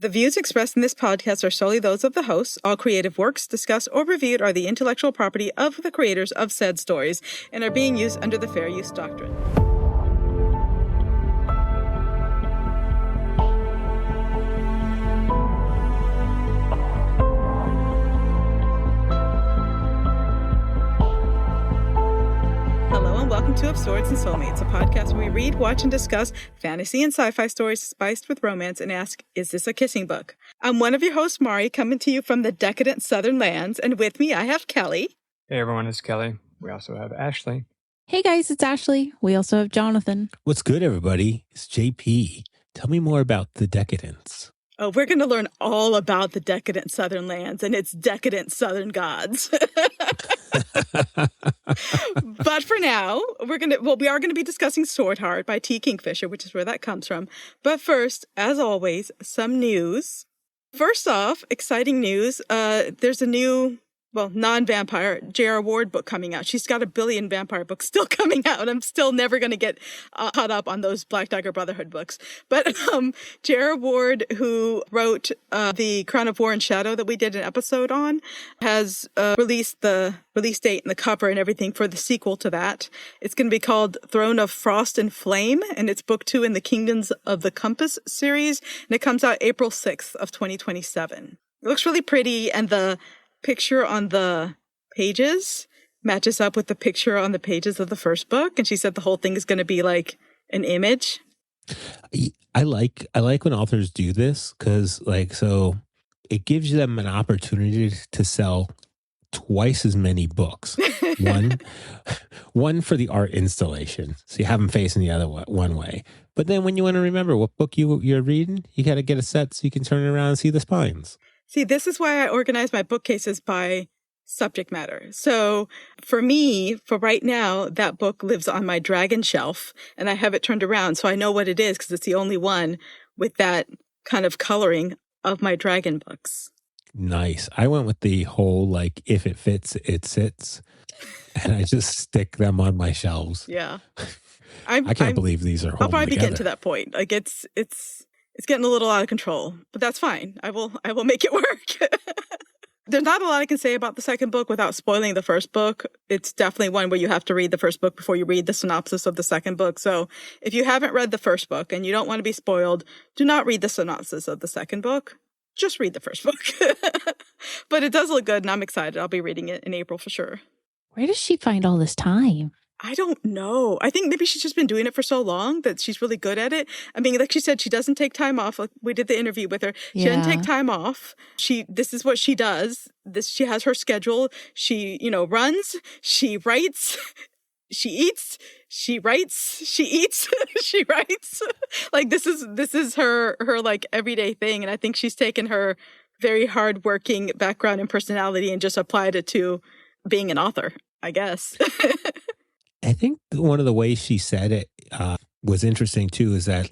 The views expressed in this podcast are solely those of the hosts. All creative works discussed or reviewed are the intellectual property of the creators of said stories and are being used under the Fair Use Doctrine. Welcome to Of Swords and Soulmates, a podcast where we read, watch, and discuss fantasy and sci-fi stories spiced with romance and ask, is this a kissing book? I'm one of your hosts, Mari, coming to you from the decadent southern lands, and with me I have Kelly. Hey everyone, it's Kelly. We also have Ashley. Hey guys, it's Ashley. We also have Jonathan. What's good, everybody? It's JP. Tell me more about the decadence. Oh, we're going to learn all about the decadent southern lands and its decadent southern gods. But for now, we are going to be discussing Swordheart by T. Kingfisher, which is where that comes from. But first, as always, some news. First off, exciting news. There's a new, non-vampire J.R. Ward book coming out. She's got 1 billion vampire books still coming out. I'm still never going to get caught up on those Black Dagger Brotherhood books. But J.R. Ward, who wrote the Crown of War and Shadow that we did an episode on, has released the release date and the cover and everything for the sequel to that. It's going to be called Throne of Frost and Flame, and it's book 2 in the Kingdoms of the Compass series, and it comes out April 6th of 2027. It looks really pretty, and the picture on the pages matches up with the picture on the pages of the first book, and she said the whole thing is going to be like an image. I like when authors do this because, so it gives them an opportunity to sell twice as many books. One for the art installation, so you have them facing the other one way. But then when you want to remember what book you're reading, you got to get a set so you can turn it around and see the spines. See, this is why I organize my bookcases by subject matter. So for me, for right now, that book lives on my dragon shelf and I have it turned around so I know what it is because it's the only one with that kind of coloring of my dragon books. Nice. I went with the whole, if it fits, it sits. And I just stick them on my shelves. Yeah. I can't believe these are I'll probably together. be getting to that point. It's getting a little out of control, but that's fine. I will make it work. There's not a lot I can say about the second book without spoiling the first book. It's definitely one where you have to read the first book before you read the synopsis of the second book. So if you haven't read the first book and you don't want to be spoiled, do not read the synopsis of the second book. Just read the first book. But it does look good and I'm excited. I'll be reading it in April for sure. Where does she find all this time? I don't know. I think maybe she's just been doing it for so long that she's really good at it. I mean, like she said, she doesn't take time off. Like we did the interview with her. She doesn't take time off. This is what she does. She has her schedule. She, runs, she writes, she eats, she writes, she eats, she writes. Like this is her like everyday thing. And I think she's taken her very hardworking background and personality and just applied it to being an author, I guess. I think one of the ways she said it was interesting too, is that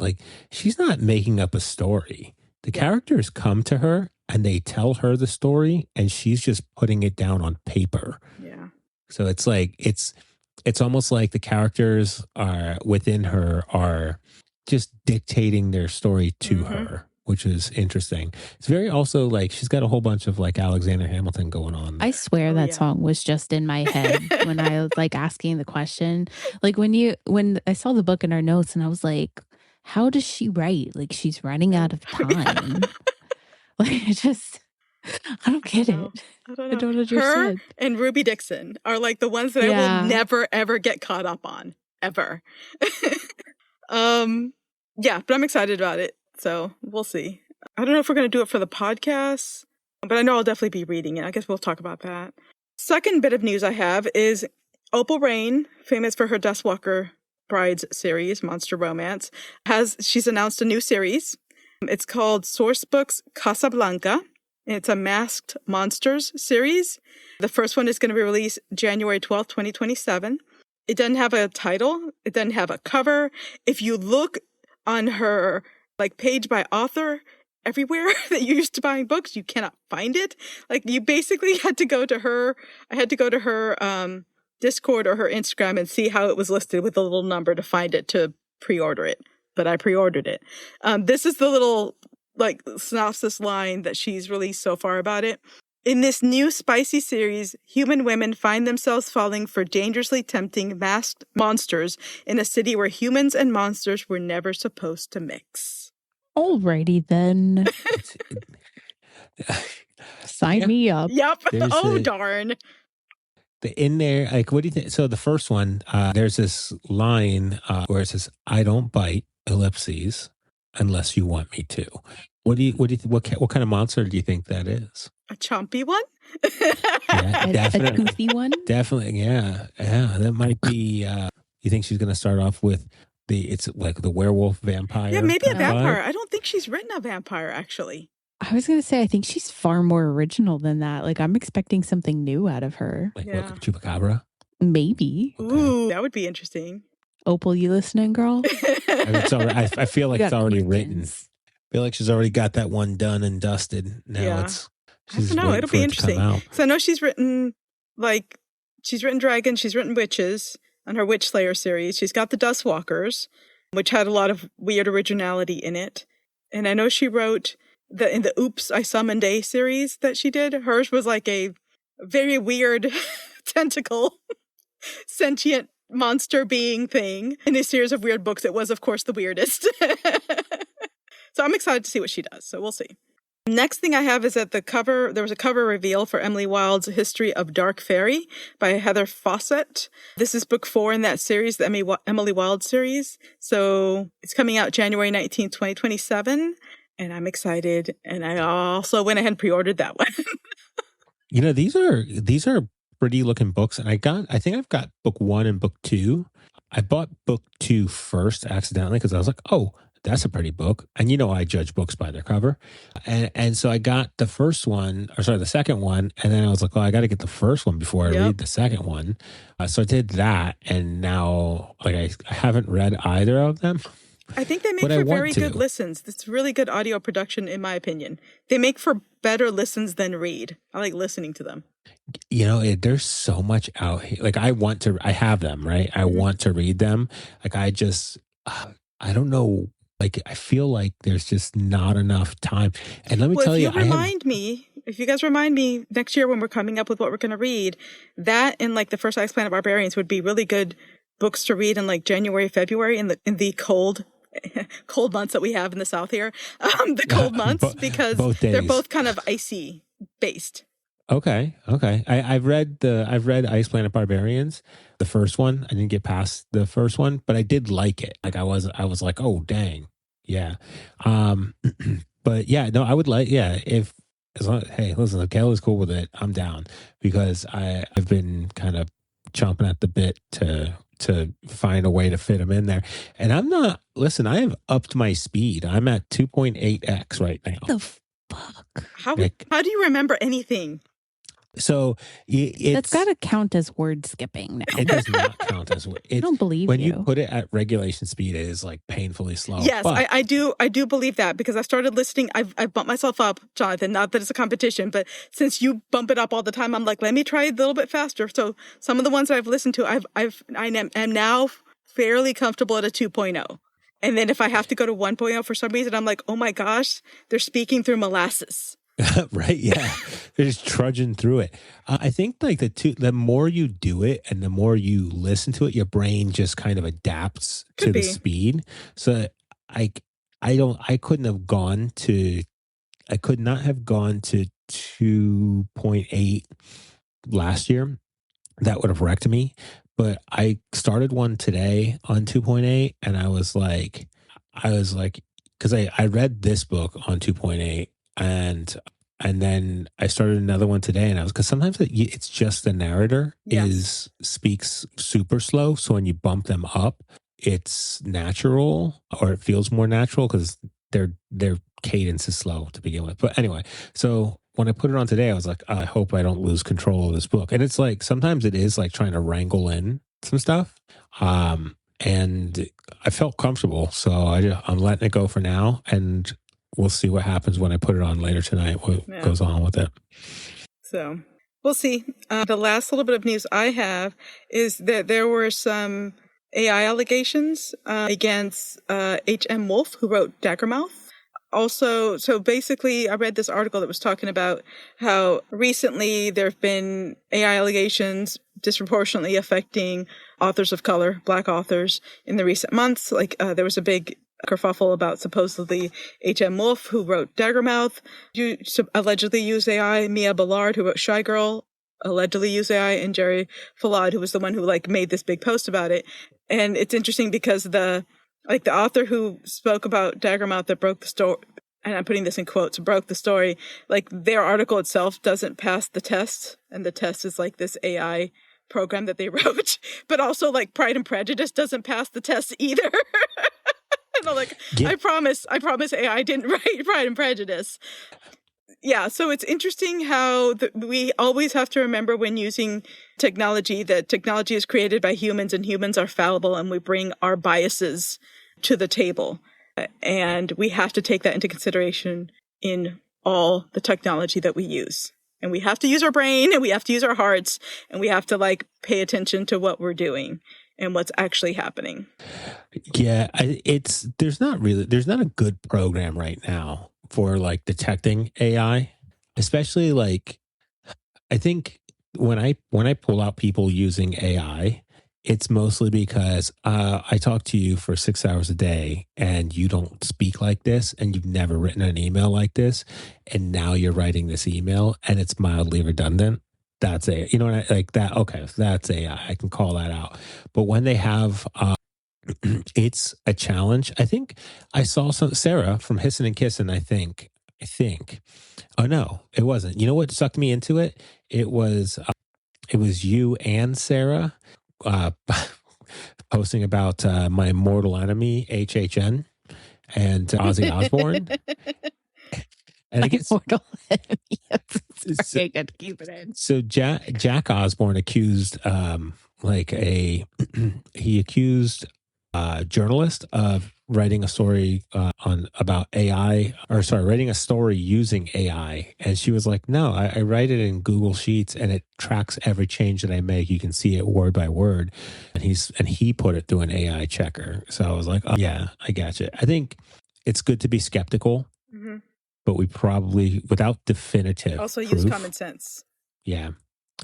she's not making up a story. The characters come to her and they tell her the story and she's just putting it down on paper. Yeah. So it's almost like the characters are within her are just dictating their story to her, which is interesting. It's very also she's got a whole bunch of Alexander Hamilton going on there. I swear that song was just in my head when I was asking the question. When I saw the book in our notes and I was like, how does she write? She's running out of time. I don't get it. I don't I don't understand. Her and Ruby Dixon are the ones that I will never ever get caught up on. Ever. But I'm excited about it. So we'll see. I don't know if we're going to do it for the podcast, but I know I'll definitely be reading it. I guess we'll talk about that. Second bit of news I have is Opal Rain, famous for her Deathwalker Brides series, Monster Romance, she's announced a new series. It's called Sourcebooks Casablanca. And it's a Masked Monsters series. The first one is going to be released January 12th, 2027. It doesn't have a title. It doesn't have a cover. If you look on her page by author everywhere that you used to buying books, you cannot find it. You basically had to go to her. I had to go to her Discord or her Instagram and see how it was listed with a little number to find it to pre-order it. But I pre-ordered it. This is the little like synopsis line that she's released so far about it. In this new spicy series, human women find themselves falling for dangerously tempting masked monsters in a city where humans and monsters were never supposed to mix. Alrighty then. Sign me up. Yep. Darn. In there, like, what do you think? So the first one, there's this line where it says, "I don't bite, ellipses, unless you want me to." What kind of monster do you think that is? A chompy one? Yeah, definitely. A goofy one? Definitely, yeah. That might be, you think she's going to start off with it's like the werewolf vampire? Yeah, maybe a vampire. I don't think she's written a vampire, actually. I was going to say, I think she's far more original than that. Like, I'm expecting something new out of her. Like what, Chupacabra? Maybe. Okay. Ooh, that would be interesting. Opal, you listening, girl? I feel like it's already written. I feel like she's already got that one done and dusted. Now she's waiting it'll be interesting. So I know she's written dragons, she's written witches on her Witch Slayer series. She's got the Dustwalkers, which had a lot of weird originality in it. And I know she wrote in the Oops, I Summoned A series that she did. Hers was like a very weird tentacle sentient monster being thing. In a series of weird books, it was, of course, the weirdest. So I'm excited to see what she does. So we'll see. Next thing I have is that there was a cover reveal for Emily Wilde's History of Dark Fairy by Heather Fawcett. This is book 4 in that series, the Emily Wilde series. So it's coming out January 19th, 2027. And I'm excited. And I also went ahead and pre-ordered that one. These are pretty looking books. And I think I've got book 1 and book 2. I bought book 2 first accidentally because I was like, oh, that's a pretty book. And I judge books by their cover. And so I got the second one. And then I was like, well, I got to get the first one before I read the second one. So I did that. And now, like, I haven't read either of them. I think they make for very good listens. It's really good audio production, in my opinion. They make for better listens than read. I like listening to them. There's so much out here. Like, I have them, right? I want to read them. Like, I don't know. Like, I feel like there's just not enough time. And let me tell you, if you guys remind me next year when we're coming up with what we're going to read, that and like the first Ice Planet Barbarians would be really good books to read in like January, February in the cold months that we have in the South here. The cold months, because they're both kind of icy based. Okay. I've read Ice Planet Barbarians, the first one. I didn't get past the first one, but I did like it. Like I was like, oh dang, yeah. But yeah, no, I would like, yeah. Hey, listen, if Kayla's cool with it, I'm down, because I've been kind of chomping at the bit to find a way to fit them in there. And I have upped my speed. I'm at 2.8x right now. The fuck? How do you remember anything? So that's got to count as word skipping now. It does not count as word. I don't believe when you put it at regulation speed, it is like painfully slow. Yes, I do believe that, because I started listening. I've bumped myself up, Jonathan. Not that it's a competition, but since you bump it up all the time, I'm like, let me try a little bit faster. So some of the ones that I've listened to, I am now fairly comfortable at a 2.0. And then if I have to go to 1.0 for some reason, I'm like, oh my gosh, they're speaking through molasses. Right, yeah. They're just trudging through it. I think like the more you do it and the more you listen to it, your brain just kind of adapts to the speed. So I could not have gone to 2.8 last year. That would have wrecked me. But I started one today on 2.8, and I was like, because I read this book on 2.8, and then I started another one today, and because sometimes it's just the narrator speaks super slow, so when you bump them up, it's natural, or it feels more natural, because their cadence is slow to begin with. But anyway, so when I put it on today, I was like, I hope I don't lose control of this book. And it's like, sometimes it is like trying to wrangle in some stuff. And I felt comfortable. So I'm letting it go for now. And we'll see what happens when I put it on later tonight, what goes on with it. So we'll see. The last little bit of news I have is that there were some AI allegations against H.M. Wolf, who wrote Daggermouth. Also, so basically, I read this article that was talking about how recently there have been AI allegations disproportionately affecting authors of color, Black authors, in the recent months. Like, there was a big kerfuffle about supposedly H.M. Wolf, who wrote Daggermouth, allegedly used AI, Mia Ballard, who wrote Shy Girl, allegedly used AI, and Jerry Fallad, who was the one who made this big post about it. And it's interesting because the author who spoke about Daggermouth that broke the story, and I'm putting this in quotes, broke the story, their article itself doesn't pass the test, and the test is this AI program that they wrote, but also Pride and Prejudice doesn't pass the test either. And I'm I promise AI didn't write Pride and Prejudice. Yeah, so it's interesting how we always have to remember when using technology that technology is created by humans and humans are fallible, and we bring our biases to the table. And we have to take that into consideration in all the technology that we use. And we have to use our brain, and we have to use our hearts, and we have to pay attention to what we're doing and what's actually happening. Yeah, there's not a good program right now for detecting AI, especially I think when I pull out people using AI, it's mostly because I talk to you for 6 hours a day and you don't speak like this, and you've never written an email like this, and now you're writing this email and it's mildly redundant. That's AI. You know what that? Okay, that's AI. I can call that out. But when they have it's a challenge. I think I saw Sarah from Hissin' and Kissin', I think. Oh no, it wasn't. You know what sucked me into it? It was you and Sarah posting about my mortal enemy, HHN, and Ozzy Osbourne. And I guess mortal enemy. Sorry, I got to keep it in. So Jack Osbourne accused he accused a journalist of writing a story writing a story using AI. And she was like, no, I write it in Google Sheets and it tracks every change that I make. You can see it word by word. And he put it through an AI checker. So I was like, oh, yeah, I got you. I think it's good to be skeptical, but we probably, without definitive also proof, use common sense. Yeah.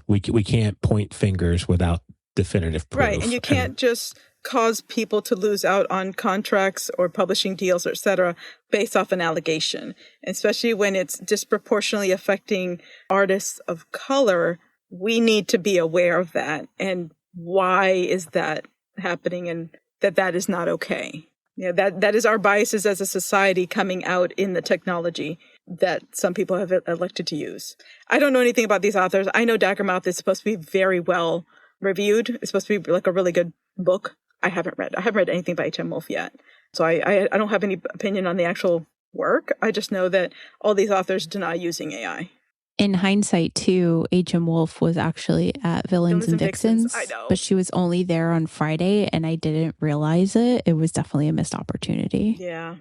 We can't point fingers without definitive proof. Right. And you can't just cause people to lose out on contracts or publishing deals, et cetera, based off an allegation, especially when it's disproportionately affecting artists of color. We need to be aware of that. And why is that happening, and that is not okay. Yeah, that is our biases as a society coming out in the technology that some people have elected to use. I don't know anything about these authors. I know Daggermouth is supposed to be very well reviewed. It's supposed to be a really good book. I haven't read anything by H.M. Wolf yet. So I don't have any opinion on the actual work. I just know that all these authors deny using AI. In hindsight, too, H.M. Wolf was actually at Villains and Vixens, I know. But she was only there on Friday, and I didn't realize it. It was definitely a missed opportunity. Yeah,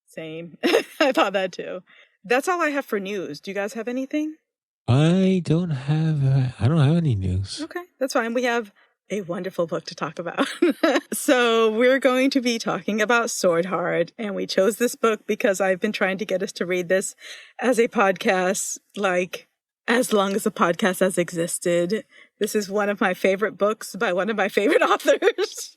same. I thought that too. That's all I have for news. Do you guys have anything? I don't have any news. Okay, that's fine. We have a wonderful book to talk about. So we're going to be talking about Swordheart, and we chose this book because I've been trying to get us to read this as a podcast, as long as the podcast has existed. This is one of my favorite books by one of my favorite authors.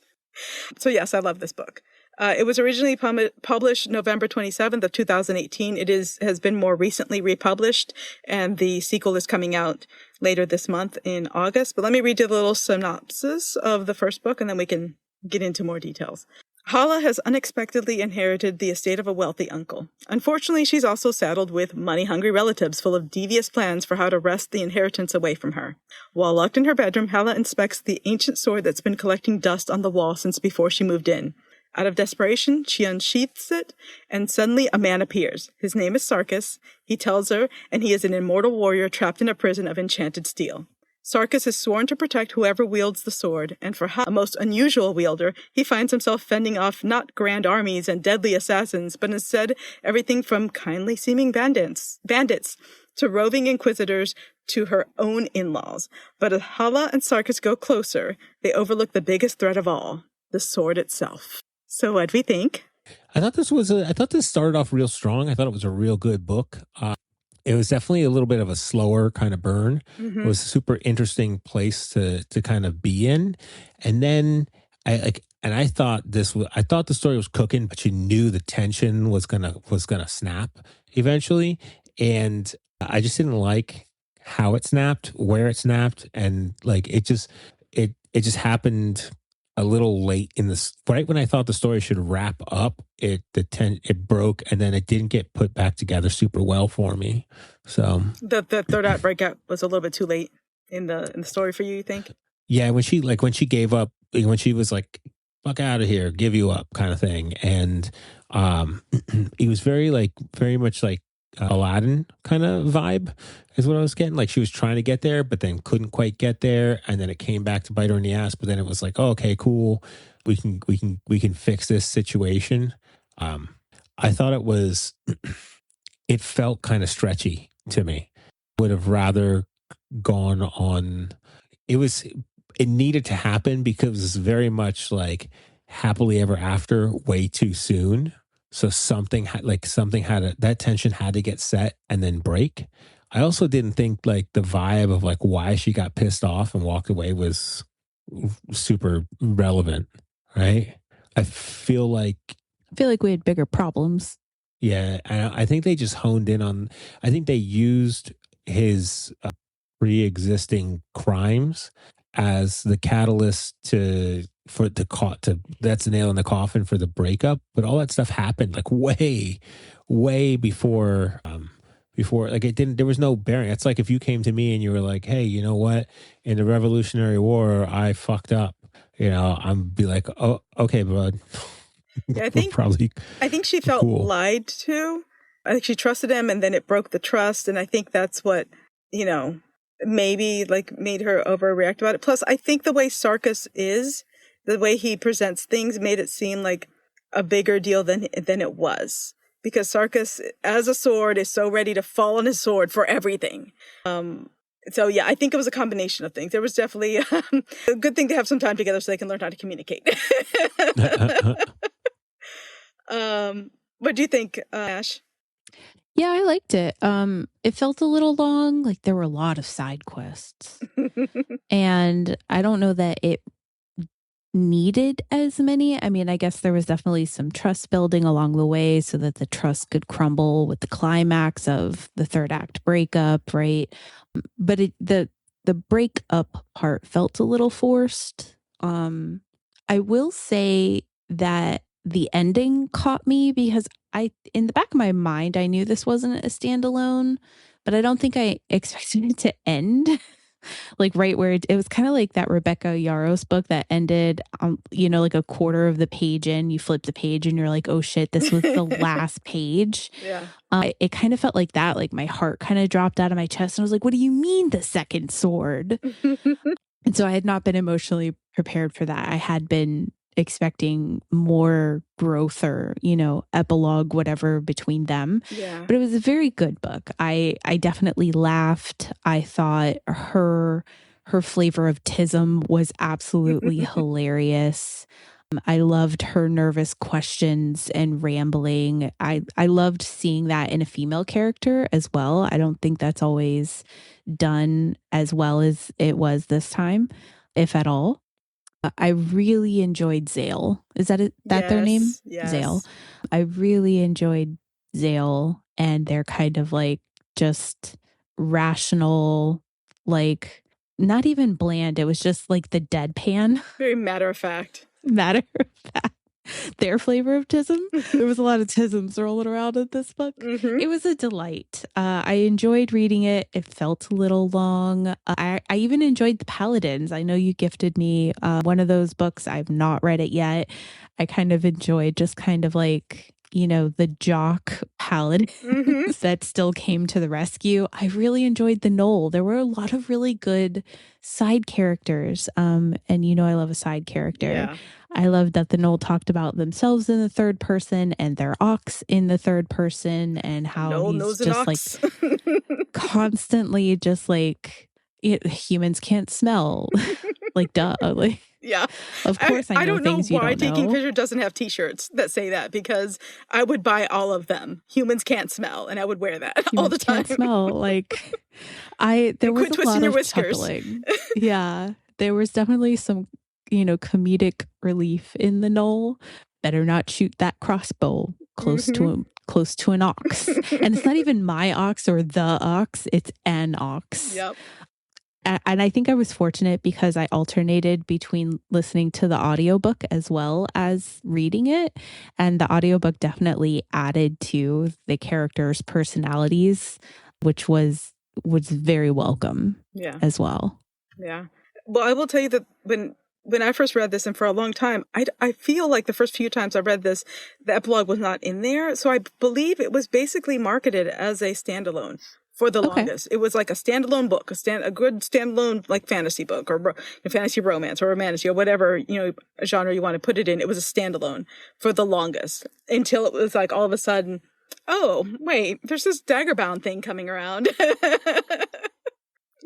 So yes, I love this book. It was originally published November 27th of 2018. It has been more recently republished, and the sequel is coming out later this month in August. But let me read you the little synopsis of the first book, and then we can get into more details. Hala has unexpectedly inherited the estate of a wealthy uncle. Unfortunately, she's also saddled with money-hungry relatives full of devious plans for how to wrest the inheritance away from her. While locked in her bedroom, Hala inspects the ancient sword that's been collecting dust on the wall since before she moved in. Out of desperation, she unsheaths it, and suddenly a man appears. His name is Sarkis, he tells her, and he is an immortal warrior trapped in a prison of enchanted steel. Sarkis is sworn to protect whoever wields the sword, and for a most unusual wielder, he finds himself fending off not grand armies and deadly assassins, but instead everything from kindly-seeming bandits to roving inquisitors to her own in-laws. But as Hala and Sarkis go closer, they overlook the biggest threat of all, the sword itself. So what'd we think? I thought this started off real strong. I thought it was a real good book. It was definitely a little bit of a slower kind of burn. It was a super interesting place to kind of be in. And then I thought I thought the story was cooking, but you knew the tension was gonna snap eventually. And I just didn't like how it snapped, where it snapped, and like it just happened a little late in this, right when I thought the story should wrap up. It broke, and then it didn't get put back together super well for me. So the third act breakup was a little bit too late in the story for you think? yeah, when she gave up, when she was like, "Fuck out of here, give you up," kind of thing, and it was very much like Aladdin kind of vibe is what I was getting. Like she was trying to get there, but then couldn't quite get there, and then it came back to bite her in the ass. But then it was like, oh, okay, cool, we can fix this situation. I thought it felt kind of stretchy to me. Would have rather gone on. It needed to happen because it's very much like happily ever after way too soon. So that tension had to get set and then break. I also didn't think like the vibe of like why she got pissed off and walked away was super relevant, right? I feel like we had bigger problems. Yeah, I think they just honed in on. I think they used his pre-existing crimes as the catalyst that's the nail in the coffin for the breakup. But all that stuff happened like way before like it didn't. There was no bearing. It's like if you came to me and you were like, "Hey, you know what? In the Revolutionary War, I fucked up." You know, I'm be like, "Oh, okay, bud." Yeah, I think she felt lied to. I think she trusted him, and then it broke the trust. And I think that's what, maybe like made her overreact about it. Plus, I think the way Sarkis is, the way he presents things, made it seem like a bigger deal than it was. Because Sarkis, as a sword, is so ready to fall on his sword for everything. So yeah, I think it was a combination of things. There was definitely a good thing to have some time together so they can learn how to communicate. What do you think, Ash? Yeah, I liked it. It felt a little long. Like there were a lot of side quests. And I don't know that it needed as many. I mean, I guess there was definitely some trust building along the way so that the trust could crumble with the climax of the third act breakup, right? But the breakup part felt a little forced. I will say that the ending caught me because in the back of my mind, I knew this wasn't a standalone, but I don't think I expected it to end like right where it was kind of like that Rebecca Yarros book that ended, like a quarter of the page in, you flip the page and you're like, oh shit, this was the last page. Yeah. It kind of felt like that. Like my heart kind of dropped out of my chest and I was like, what do you mean the second sword? And so I had not been emotionally prepared for that. I had been expecting more growth or, epilogue, whatever between them. Yeah. But it was a very good book. I definitely laughed. I thought her flavor of tism was absolutely hilarious. I loved her nervous questions and rambling. I loved seeing that in a female character as well. I don't think that's always done as well as it was this time, if at all. I really enjoyed Zale. Is that their name? Yes. Zale. I really enjoyed Zale and their kind of like just rational, like not even bland. It was just like the deadpan. Very matter of fact. Their flavor of tism. There was a lot of tisms rolling around in this book. Mm-hmm. It was a delight. I enjoyed reading it. It felt a little long. I even enjoyed The Paladins. I know you gifted me one of those books. I've not read it yet. I kind of enjoyed just kind of like, the jock paladins that still came to the rescue. I really enjoyed the Knoll. There were a lot of really good side characters. And I love a side character. Yeah. I love that the Knoll talked about themselves in the third person and their ox in the third person and how he's just like constantly just like humans can't smell like duh. Like Yeah. Of course, I know don't know things you why don't know. Kingfisher doesn't have t-shirts that say that, because I would buy all of them. Humans can't smell, and I would wear that all the time. Can't smell. Like, there was quit a lot twisting your of whiskers. chuckling. Yeah, there was definitely some, comedic relief in the knoll. Better not shoot that crossbow close to an ox. And it's not even my ox or the ox, it's an ox. Yep. And I think I was fortunate because I alternated between listening to the audiobook as well as reading it. And the audiobook definitely added to the characters' personalities, which was very welcome as well. Yeah. Well, I will tell you that when I first read this, and for a long time, I feel like the first few times I read this, the epilogue was not in there. So I believe it was basically marketed as a standalone for the longest. It was like a standalone book, a good standalone like fantasy book or fantasy romance or romantasy or whatever, genre you want to put it in. It was a standalone for the longest, until it was like all of a sudden, oh, wait, there's this Daggerbound thing coming around.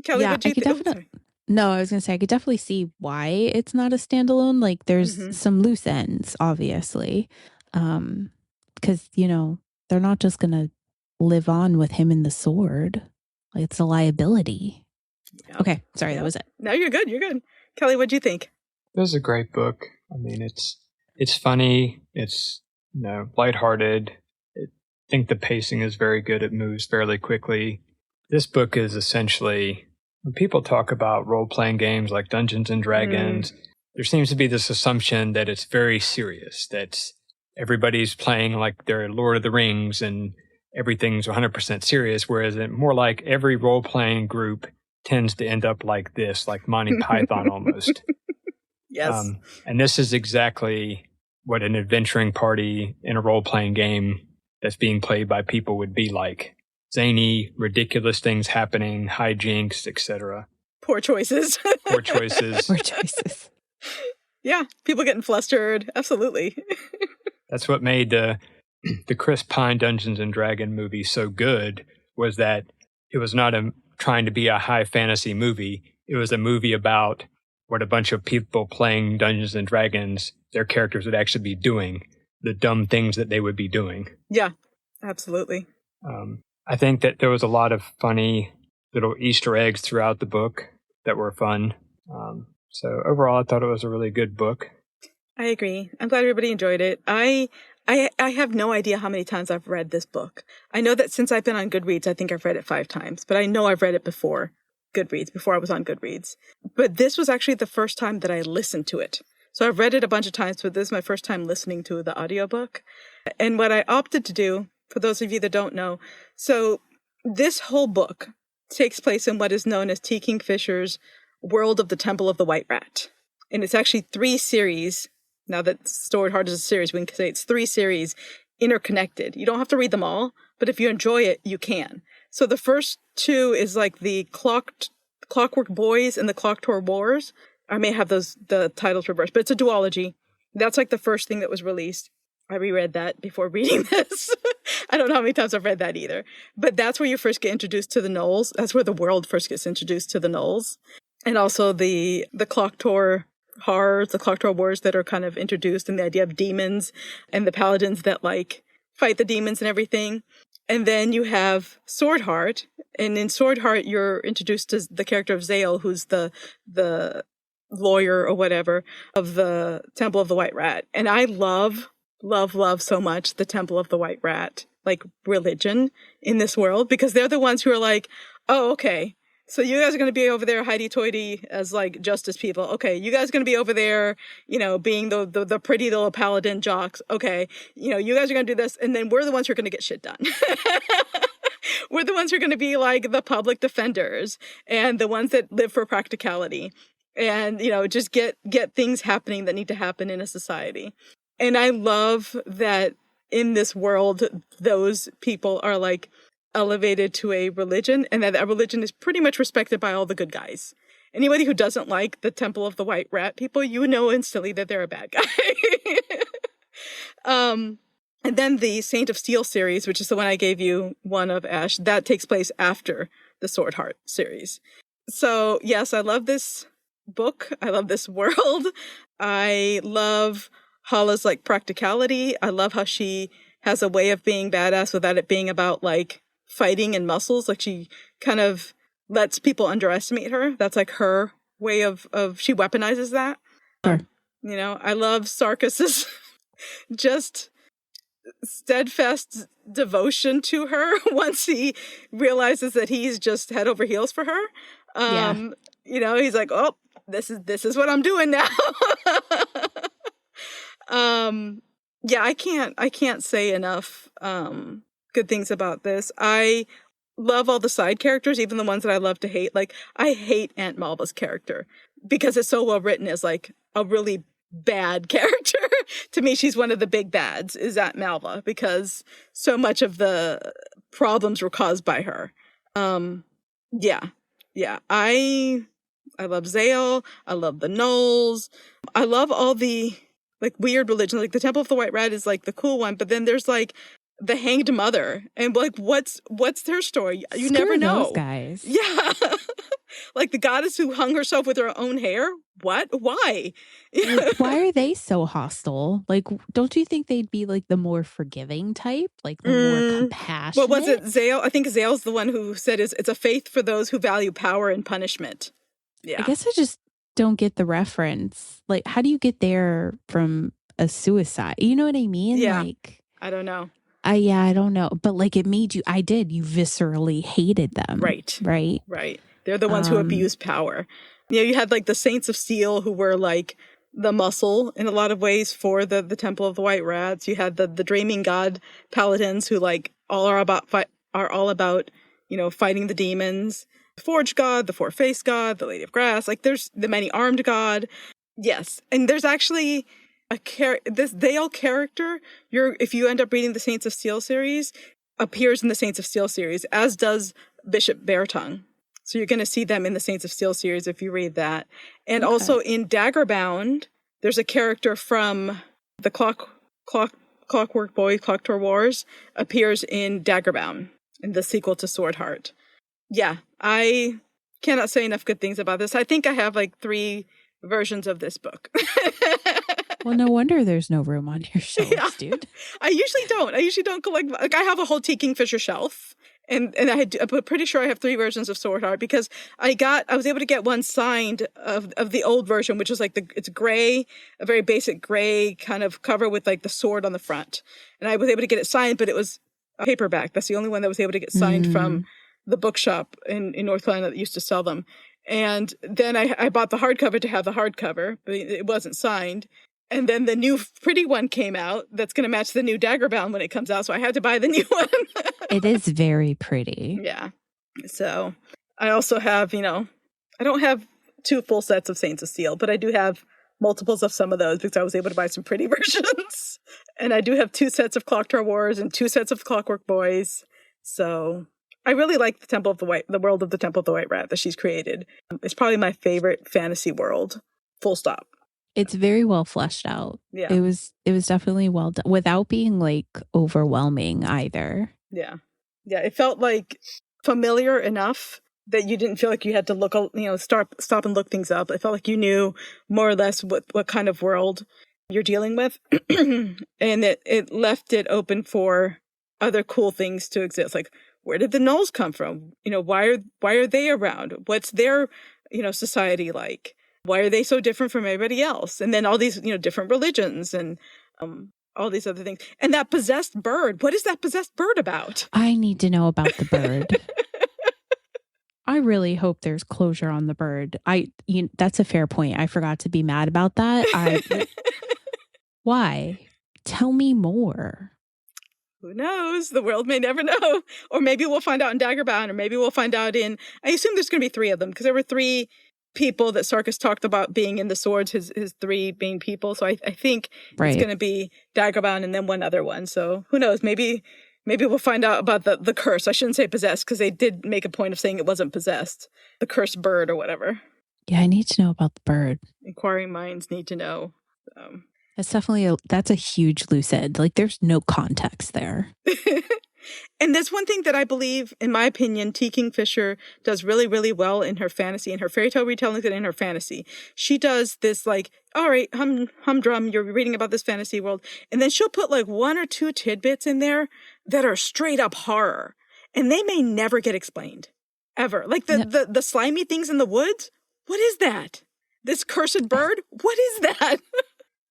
Kelly, yeah, what do you think? No, I was going to say, I could definitely see why it's not a standalone. Like, there's some loose ends, obviously. Because, they're not just going to live on with him in the sword. Like, it's a liability. Yep. Okay, sorry, that was it. No, you're good. You're good. Kelly, what do you think? It was a great book. I mean, it's funny. It's, lighthearted. I think the pacing is very good. It moves fairly quickly. This book is essentially, when people talk about role-playing games like Dungeons and Dragons, there seems to be this assumption that it's very serious, that everybody's playing like they're Lord of the Rings and everything's 100% serious, whereas more like every role-playing group tends to end up like this, like Monty Python almost. Yes. And this is exactly what an adventuring party in a role-playing game that's being played by people would be like. Zany, ridiculous things happening, hijinks, etc. Poor choices. Poor choices. Poor choices. Yeah, people getting flustered. Absolutely. That's what made the Chris Pine Dungeons and Dragon movie so good, was that it was not trying to be a high fantasy movie. It was a movie about what a bunch of people playing Dungeons and Dragons, their characters would actually be doing, the dumb things that they would be doing. Yeah, absolutely. I think that there was a lot of funny little Easter eggs throughout the book that were fun. So overall, I thought it was a really good book. I agree. I'm glad everybody enjoyed it. I have no idea how many times I've read this book. I know that since I've been on Goodreads, I think I've read it 5 times, but I know I've read it before Goodreads, before I was on Goodreads. But this was actually the first time that I listened to it. So I've read it a bunch of times, but this is my first time listening to the audiobook. And what I opted to do, for those of you that don't know, so this whole book takes place in what is known as T. Kingfisher's World of the Temple of the White Rat. And it's actually 3 series. Now that Swordheart is a series, we can say it's 3 series interconnected. You don't have to read them all, but if you enjoy it, you can. So the first 2 is like the Clockwork Boys and the Clock Tower Wars. I may have the titles reversed, but it's a duology. That's like the first thing that was released. I reread that before reading this. I don't know how many times I've read that either. But that's where you first get introduced to the gnolls. That's where the world first gets introduced to the gnolls. And also the Clock Tower horrors, the Clock Tower Wars that are kind of introduced, and the idea of demons and the paladins that like fight the demons and everything. And then you have Swordheart. And in Swordheart, you're introduced to the character of Zale, who's the lawyer or whatever of the Temple of the White Rat. And I love so much the Temple of the White Rat, like religion in this world, because they're the ones who are like, oh, okay, so you guys are going to be over there hidey-toity as like justice people. Okay, you guys are going to be over there, being the pretty little paladin jocks. Okay, you guys are going to do this, and then we're the ones who are going to get shit done. We're the ones who are going to be like the public defenders and the ones that live for practicality and, just get things happening that need to happen in a society. And I love that in this world, those people are like elevated to a religion, and that religion is pretty much respected by all the good guys. Anybody who doesn't like the Temple of the White Rat people, instantly that they're a bad guy. And then the Saint of Steel series, which is the one I gave you one of, Ash, that takes place after the Swordheart series. So yes, I love this book. I love this world. I love Hala's like practicality. I love how she has a way of being badass without it being about like fighting and muscles. Like she kind of lets people underestimate her. That's like her way of she weaponizes that. Sure. You know, I love Sarkis's just steadfast devotion to her once he realizes that he's just head over heels for her. You know, he's like, oh, this is what I'm doing now. Yeah, I can't say enough good things about this. I love all the side characters, even the ones that I love to hate. Like, I hate Aunt Malva's character because it's so well written as like a really bad character. To me, she's one of the big bads, is Aunt Malva, because so much of the problems were caused by her. Yeah. I love Zale. I love the Knolls. I love all the like weird religions. Like the Temple of the White Rat is like the cool one, but then there's like the Hanged Mother, and like what's their story? You Screw never know. Those guys. Yeah. Like the goddess who hung herself with her own hair? What? Why? Why are they so hostile? Like, don't you think they'd be like the more forgiving type? Like the more compassionate? What was it? Zale? I think Zale's the one who said it's a faith for those who value power and punishment. Yeah. I guess I just don't get the reference. Like, how do you get there from a suicide? You know what I mean? Yeah. Like, I don't know. I don't know. But like it made you, you viscerally hated them. Right. Right. They're the ones who abuse power. You know, you had like the Saints of Steel who were like the muscle in a lot of ways for the Temple of the White Rats. You had the Dreaming God Paladins who like are all about, you know, fighting the demons. The Forge God, the Four-Faced God, the Lady of Grass. Like there's the Many-Armed God. Yes. And there's actually this Dale character, if you end up reading the Saints of Steel series, appears in the Saints of Steel series, as does Bishop Beartongue. So you're going to see them in the Saints of Steel series if you read that. And also in Daggerbound, there's a character from the Clockwork Boy, Clock Tower Wars, appears in Daggerbound, in the sequel to Swordheart. Yeah, I cannot say enough good things about this. I think I have like 3 versions of this book. Well, no wonder there's no room on your shelves, dude. I usually don't collect. Like I have a whole Kingfisher shelf, and I'm pretty sure I have 3 versions of Swordheart because I was able to get one signed of the old version, which is like it's gray, a very basic gray kind of cover with like the sword on the front, and I was able to get it signed, but it was a paperback. That's the only one that was able to get signed from the bookshop in North Carolina that used to sell them. And then I bought the hardcover to have the hardcover, but it wasn't signed. And then the new pretty one came out that's going to match the new Daggerbound when it comes out. So I had to buy the new one. It is very pretty. Yeah. So I also have, you know, I don't have 2 full sets of Saints of Steel, but I do have multiples of some of those because I was able to buy some pretty versions. And I do have 2 sets of Clock Tower Wars and 2 sets of Clockwork Boys. So I really like the world of the Temple of the White Rat that she's created. It's probably my favorite fantasy world. Full stop. It's very well fleshed out. Yeah. It was definitely well done without being like overwhelming either. Yeah. Yeah. It felt like familiar enough that you didn't feel like you had to look, you know, stop and look things up. It felt like you knew more or less what kind of world you're dealing with. And it left it open for other cool things to exist. Like, where did the Knolls come from? You know, why are they around? What's their, you know, society like? Why are they so different from everybody else? And then all these, you know, different religions and all these other things. And that possessed bird. What is that possessed bird about? I need to know about the bird. I really hope there's closure on the bird. That's a fair point. I forgot to be mad about that. Why? Tell me more. Who knows? The world may never know. Or maybe we'll find out in Daggerbound, or maybe we'll find out I assume there's going to be 3 of them because there were 3 people that Sarkis talked about being in the swords, his 3 main people. So I think it's going to be Daggerbound and then one other one. So who knows? Maybe we'll find out about the curse. I shouldn't say possessed because they did make a point of saying it wasn't possessed. The cursed bird or whatever. Yeah, I need to know about the bird. Inquiring minds need to know. That's definitely that's a huge loose end. Like there's no context there. And that's one thing that I believe, in my opinion, T. Kingfisher does really, really well in her fantasy, in her fairy tale retellings and in her fantasy. She does this like, all right, humdrum, you're reading about this fantasy world. And then she'll put like 1 or 2 tidbits in there that are straight up horror. And they may never get explained. Ever. Like the slimy things in the woods. What is that? This cursed bird? What is that?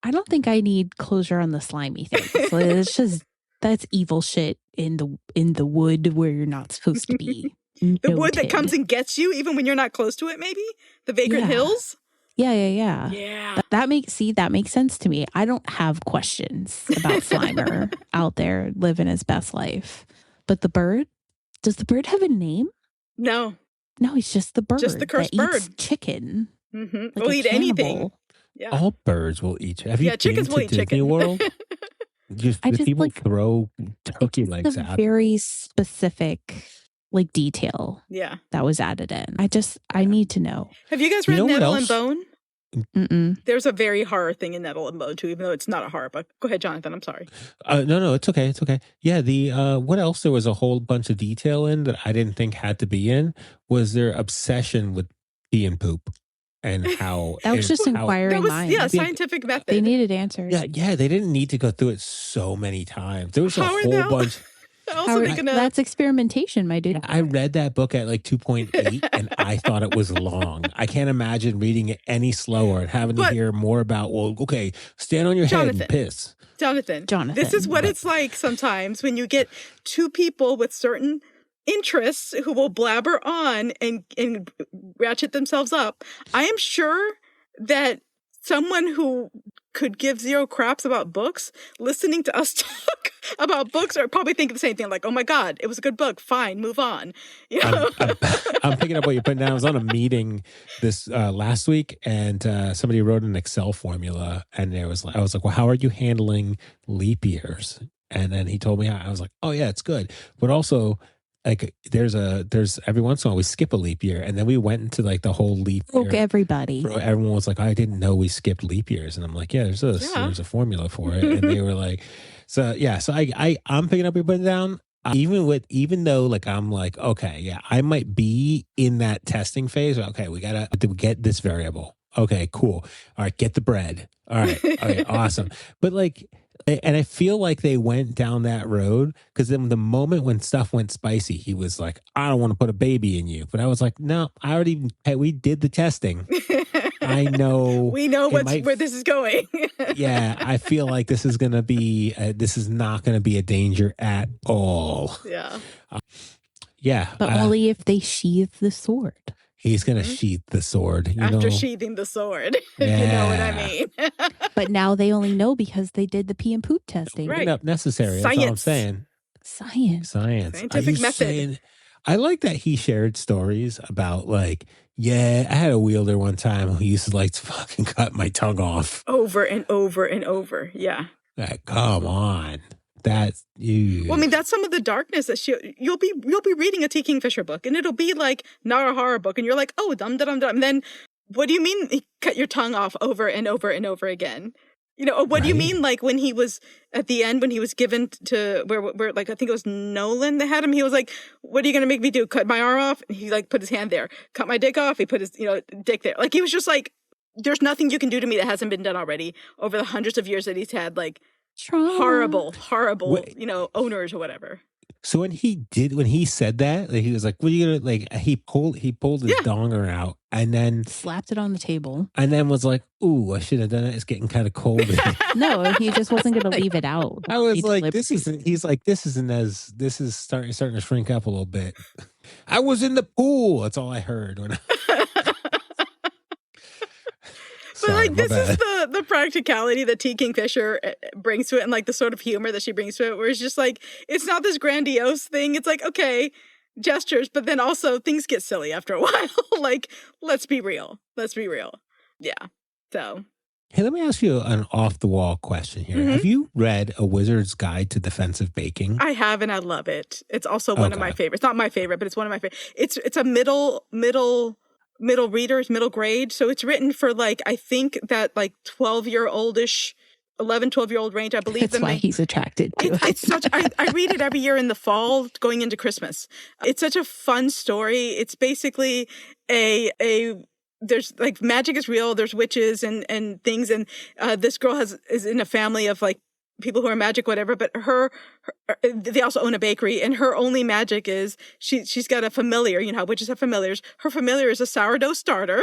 I don't think I need closure on the slimy thing. So it's just, that's evil shit in the wood where you're not supposed to be. The wood that comes and gets you even when you're not close to it, maybe? The vagrant hills? Yeah. That makes sense to me. I don't have questions about Slimer out there living his best life. But the bird? Does the bird have a name? No. No, he's just the bird. Just the cursed that eats bird. Chicken. Mm-hmm. We'll eat anything. Yeah. All birds will eat. Have you been chickens to will eat Disney chicken. World? Just people like, throw turkey legs a out. Very specific like detail. Yeah. That was added in. I need to know. Have you guys read Nettle and Bone? Mm-mm. There's a very horror thing in Nettle and Bone too, even though it's not a horror book. Go ahead, Jonathan. I'm sorry. No, it's okay. It's okay. Yeah, what else there was a whole bunch of detail in that I didn't think had to be in was their obsession with pee and poop and how that was just inquiring minds. Yeah, scientific method. They needed answers. Yeah, they didn't need to go through it so many times. There was a whole bunch. That's experimentation, my dude. I read that book at like 2.8 and I thought it was long. I can't imagine reading it any slower and having to hear more about, well, okay, stand on your head and piss. Jonathan, this is what it's like sometimes when you get 2 people with certain interests who will blabber on and ratchet themselves up. I am sure that someone who could give 0 craps about books, listening to us talk about books, are probably thinking the same thing. Like, oh my God, it was a good book. Fine, move on. You know? I'm picking up what you're putting down. I was on a meeting this last week, and somebody wrote an Excel formula, and I was like, well, how are you handling leap years? And then he told me, I was like, oh yeah, it's good, but also, like there's every once in a while we skip a leap year, and then we went into like the whole leap year. Everybody. Everyone was like, I didn't know we skipped leap years, and I'm like, yeah, there's a formula for it, and they were like, so I'm picking up what you're putting down. Even though like I'm like, okay, yeah, I might be in that testing phase. Okay, we gotta get this variable. Okay, cool. All right, get the bread. All right, okay, awesome. But like. And I feel like they went down that road because then the moment when stuff went spicy, he was like, I don't want to put a baby in you. But I was like, no, we did the testing. I know. We know where this is going. Yeah, I feel like this is not going to be a danger at all. Yeah. But only if they sheathe the sword. He's going to sheath the sword. After sheathing the sword, if you know what I mean. But now they only know because they did the pee and poop testing. Right. Up necessary. That's all I'm saying. Science. Scientific method. I like that he shared stories about like, yeah, I had a wielder one time who used to like to fucking cut my tongue off. Over and over and over. Yeah. Like, come on. That's you. Well, I mean, that's some of the darkness that you'll be reading a T. Kingfisher book, and it'll be like not a horror book, and you're like, oh, dum. And then, what do you mean he cut your tongue off over and over and over again? You know, or what do you mean, like when he was at the end when he was given to where like I think it was Nolan that had him. He was like, "What are you gonna make me do? Cut my arm off?" And he like put his hand there. Cut my dick off. He put his dick there. Like he was just like, "There's nothing you can do to me that hasn't been done already over the hundreds of years that he's had." Like. Horrible, owners or whatever. So when he said that, like, he was like, "What are you gonna like?" He pulled his donger out and then slapped it on the table, and then was like, "Ooh, I should have done it. It's getting kind of cold." No, he just wasn't going to leave it out. I was like, "This isn't." He's like, "This is starting to shrink up a little bit." I was in the pool. That's all I heard when. But like this is the practicality that T. Kingfisher brings to it, and like the sort of humor that she brings to it, where it's just like it's not this grandiose thing. It's like, okay, gestures, but then also things get silly after a while. Like, let's be real. Yeah. So. Hey, let me ask you an off the wall question here. Mm-hmm. Have you read A Wizard's Guide to Defensive Baking? I have, and I love it. It's also one of my favorites. Not my favorite, but it's one of my favorites. It's a middle readers, middle grade. So it's written for like, I think that like 12-year-oldish 11, 12-year-old range. I believe that's why he's attracted to it. It's such. I read it every year in the fall, going into Christmas. It's such a fun story. It's basically a there's like magic is real. There's witches and things, and this girl is in a family of like people who are magic, whatever. But her they also own a bakery, and her only magic is she's got a familiar. You know how witches have familiars. Her familiar is a sourdough starter.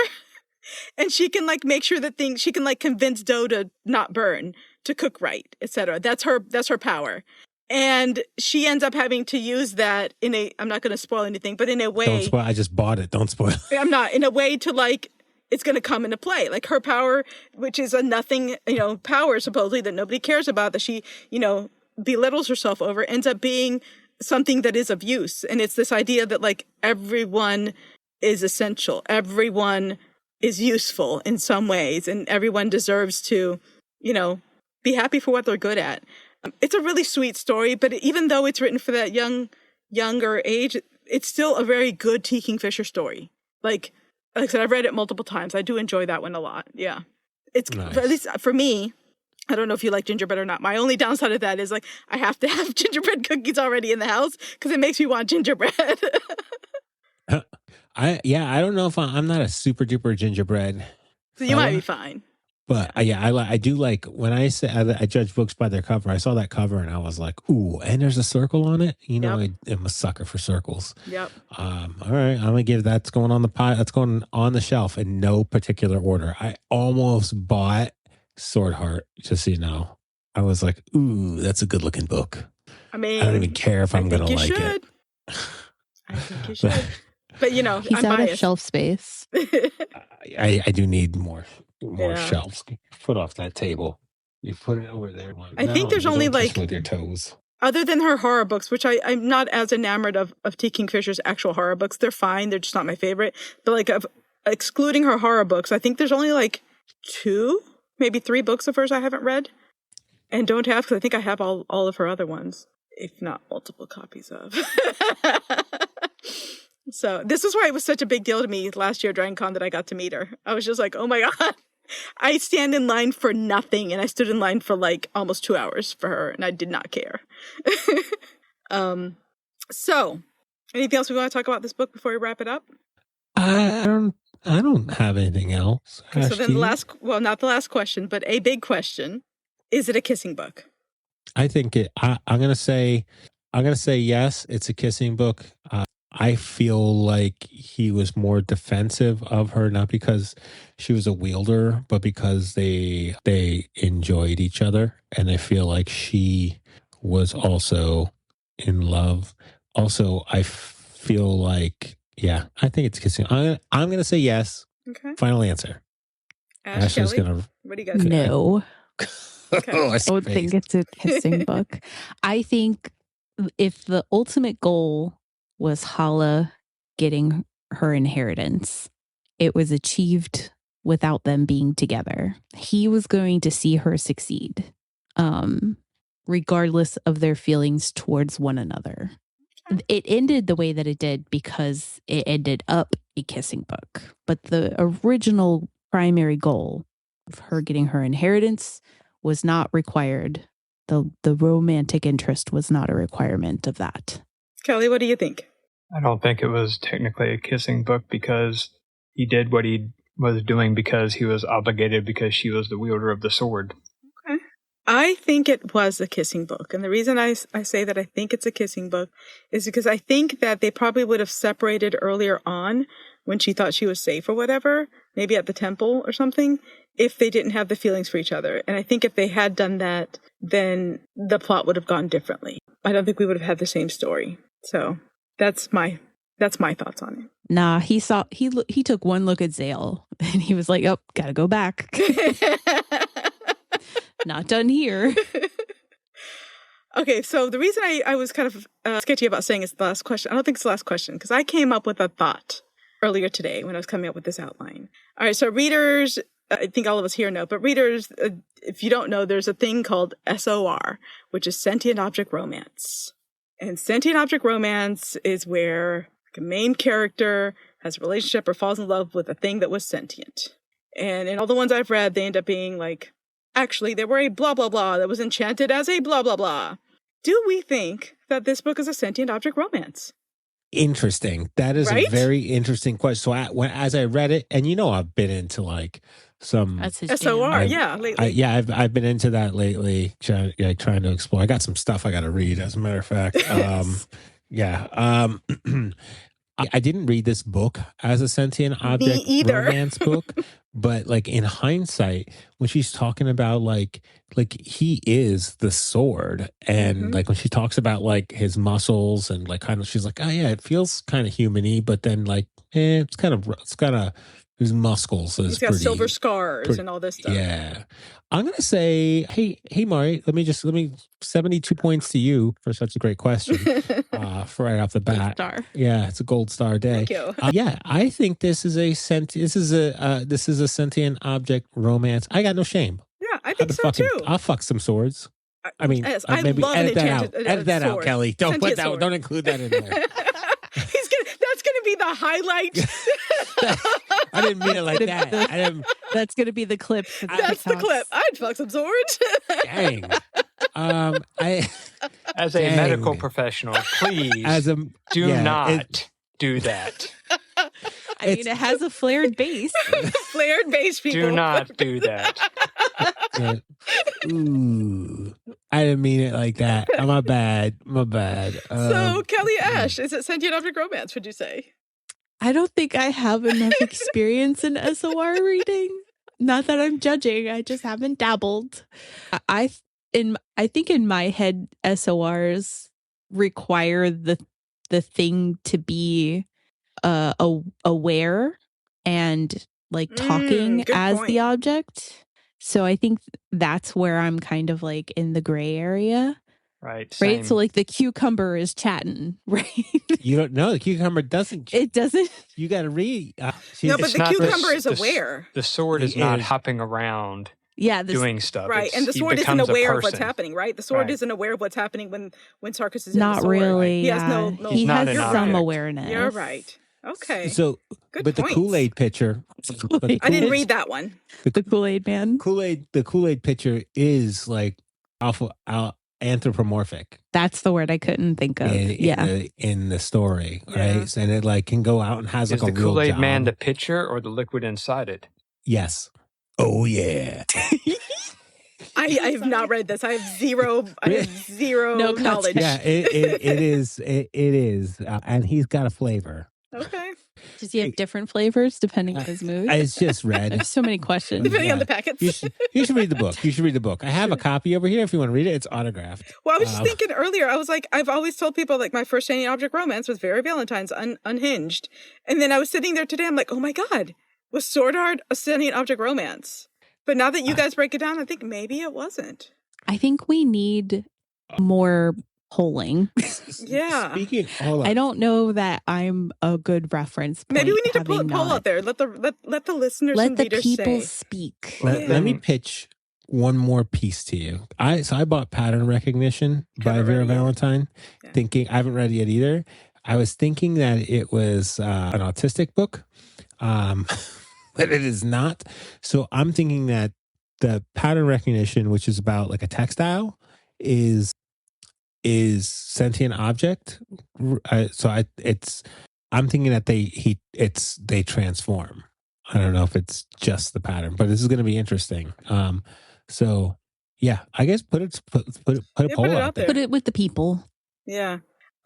And she can like make sure that she can like convince dough to not burn, to cook right, etc. That's her power. And she ends up having to use that I'm not going to spoil anything, but in a way. Don't spoil. I just bought it. Don't spoil. I'm not. In a way to like, it's going to come into play. Like her power, which is a nothing, power supposedly that nobody cares about, that she, belittles herself over, ends up being something that is of use. And it's this idea that like everyone is essential. Everyone is useful in some ways, and everyone deserves to, be happy for what they're good at. It's a really sweet story, but even though it's written for that younger age, it's still a very good T. Kingfisher story. Like I said, I've read it multiple times. I do enjoy that one a lot. Yeah. It's nice. At least for me, I don't know if you like gingerbread or not. My only downside of that is like, I have to have gingerbread cookies already in the house because it makes me want gingerbread. I don't know if I'm not a super duper gingerbread. So you might be fine. But I do like when I say I judge books by their cover. I saw that cover and I was like, ooh, and there's a circle on it. Yep. I'm a sucker for circles. Yep. All right, I'm gonna give that's going on the pie. That's going on the shelf in no particular order. I almost bought Swordheart, just so you know. I was like, ooh, that's a good looking book. I mean, I don't even care if I'm gonna like it. I think you should. But he's out biased. of shelf space. I do need more shelves. Put off that table. You put it over there. I think there's only like with your toes. Other than her horror books, which I'm not as enamored of T. Kingfisher's actual horror books. They're fine. They're just not my favorite. But like excluding her horror books, I think there's only like 2, maybe 3 books of hers I haven't read and don't have, because I think I have all of her other ones, if not multiple copies of. So this is why it was such a big deal to me last year at DragonCon that I got to meet her. I was just like, oh my God, I stand in line for nothing. And I stood in line for like almost 2 hours for her, and I did not care. So anything else we want to talk about this book before we wrap it up? I don't have anything else. Okay, so then not the last question, but a big question. Is it a kissing book? I think I'm going to say yes, it's a kissing book. I feel like he was more defensive of her, not because she was a wielder, but because they enjoyed each other. And I feel like she was also in love. Also, I feel like, I think it's kissing. I'm going to say yes. Okay. Final answer. Ashley's going to. What do you guys think? No. Okay. I don't think it's a kissing book. I think if the ultimate goal was Hala getting her inheritance, it was achieved without them being together. He was going to see her succeed, regardless of their feelings towards one another. It ended the way that it did because it ended up a kissing book. But the original primary goal of her getting her inheritance was not required. The romantic interest was not a requirement of that. Kelly, what do you think? I don't think it was technically a kissing book because he did what he was doing because he was obligated because she was the wielder of the sword. Okay. I think it was a kissing book. And the reason I say that I think it's a kissing book is because I think that they probably would have separated earlier on when she thought she was safe or whatever, maybe at the temple or something, if they didn't have the feelings for each other. And I think if they had done that, then the plot would have gone differently. I don't think we would have had the same story. So that's my thoughts on it. Nah, he took one look at Zale and he was like, "Oh, gotta go back. Not done here." Okay, so the reason I was kind of sketchy about saying it's the last question, I don't think it's the last question, because I came up with a thought earlier today when I was coming up with this outline. All right, so readers, I think all of us here know, but readers, if you don't know, there's a thing called SOR, which is sentient object romance. And sentient object romance is where a main character has a relationship or falls in love with a thing that was sentient. And in all the ones I've read, they end up being like actually, they were a blah, blah, blah that was enchanted as a blah, blah, blah. Do we think that this book is a sentient object romance? Interesting. That is a very interesting question. So as I read it, and I've been into like some SOR, lately. I've been into that lately, trying to explore. I got some stuff I got to read, as a matter of fact. I didn't read this book as a sentient object romance book, but like in hindsight, when she's talking about like he is the sword, and like when she talks about like his muscles and like kind of, she's like, oh yeah, it feels kind of human-y, but then like it's kind of his muscles. He's got silver scars and all this stuff. Yeah. I'm going to say, hey, Mari, let me 72 points to you for such a great question for right off the bat. Gold star. Yeah, it's a gold star day. Thank you. I think this is a sentient object romance. I got no shame. Yeah, I think so too. I'll fuck some swords. I mean, yes, maybe love edit that out. sword. Edit that out, Kelly. Don't put that. Sword. Don't include that in there. That's gonna be the highlight. I didn't mean it like that. That's gonna be the clip. That's the clip. I'd fuck some swords. Dang. As a medical professional, please do not do that. I mean, it has a flared base. Flared base, people. Do not do that. Ooh, I didn't mean it like that. My bad. So, Kelly Ash, is it sentient object romance, would you say? I don't think I have enough experience in SOR reading. Not that I'm judging. I just haven't dabbled. I think in my head, SORs require the thing to be aware and like talking as the object. So I think that's where I'm kind of like in the gray area. Right. Same. So like the cucumber is chatting, right? You don't know. The cucumber doesn't. It doesn't. You got to read. No, but the cucumber is aware. The sword is not hopping around. Yeah, doing stuff. Right, and the sword isn't aware of what's happening, right? The sword isn't aware of what's happening when Sarkis is in the sword. Not really. He has no he has some awareness. You're right. Okay. So, good but points. the Kool-Aid pitcher. I didn't read that one. The Kool-Aid man. The Kool-Aid pitcher is like anthropomorphic. That's the word I couldn't think of. In the story, right? And it like can go out and has like a real job. Is the Kool-Aid man the pitcher or the liquid inside it? Yes. Oh yeah. I have not read this. I have zero knowledge. Yeah, it is. It is, and he's got a flavor. Okay. Does he have different flavors depending on his mood? It's just red. There's so many questions. Depending on the packets. You should read the book. You should read the book. I have a copy over here if you want to read it. It's autographed. Well, I was just thinking earlier, I was like, I've always told people like my first sentient object romance was Very Valentine's Unhinged. And then I was sitting there today, I'm like, oh my God, was Swordheart a sentient object romance? But now that you guys break it down, I think maybe it wasn't. I think we need more polling. Yeah. I don't know that I'm a good reference point. Maybe we need to put a poll out there. Let the listeners and readers say. Let the people speak. Let me pitch one more piece to you. I bought Pattern Recognition by Vera Valentine, thinking, I haven't read it yet either. I was thinking that it was an autistic book, but it is not. So I'm thinking that the Pattern Recognition, which is about like a textile, is sentient object. I'm thinking that they transform. I don't know if it's just the pattern, but this is going to be interesting. So yeah, I guess put a poll out there. Put it with the people. Yeah.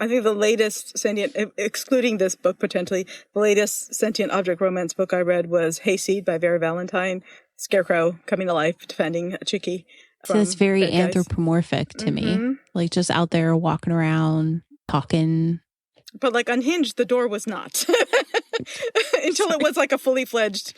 I think the latest sentient, excluding this book potentially, the latest sentient object romance book I read was Hayseed by Vera Valentine. Scarecrow coming to life, defending a chickie. So it's very anthropomorphic to me. Like just out there walking around, talking. But like Unhinged, the door was not. Until it was like a fully fledged